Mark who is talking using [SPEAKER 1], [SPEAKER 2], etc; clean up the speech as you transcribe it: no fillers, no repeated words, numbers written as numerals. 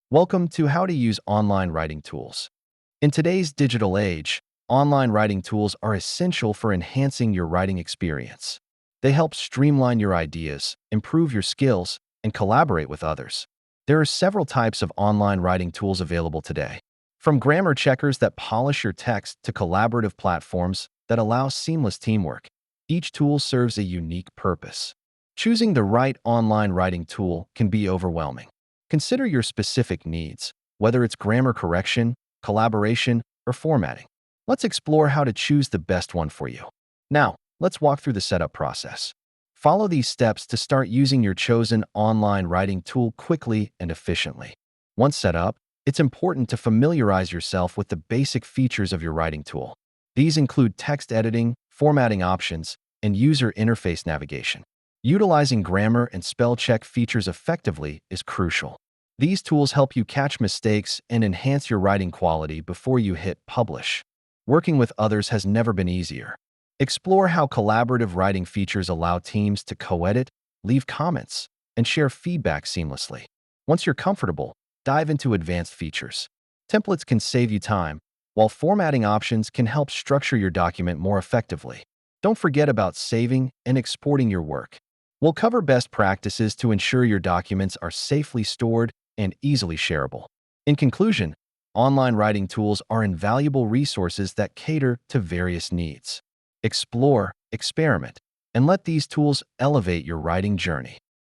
[SPEAKER 1] Welcome to How to Use Online Writing Tools. In today's digital age, online writing tools are essential for enhancing your writing experience. They help streamline your ideas, improve your skills, and collaborate with others. There are several types of online writing tools available today, from grammar checkers that polish your text to collaborative platforms that allow seamless teamwork. Each tool serves a unique purpose. Choosing the right online writing tool can be overwhelming. Consider your specific needs, whether it's grammar correction, collaboration, or formatting. Let's explore how to choose the best one for you. Now, let's walk through the setup process. Follow these steps to start using your chosen online writing tool quickly and efficiently. Once set up, it's important to familiarize yourself with the basic features of your writing tool. These include text editing, formatting options, and user interface navigation. Utilizing grammar and spell check features effectively is crucial. These tools help you catch mistakes and enhance your writing quality before you hit publish. Working with others has never been easier. Explore how collaborative writing features allow teams to co-edit, leave comments, and share feedback seamlessly. Once you're comfortable, dive into advanced features. Templates can save you time, while formatting options can help structure your document more effectively. Don't forget about saving and exporting your work. We'll cover best practices to ensure your documents are safely stored and easily shareable. In conclusion, online writing tools are invaluable resources that cater to various needs. Explore, experiment, and let these tools elevate your writing journey.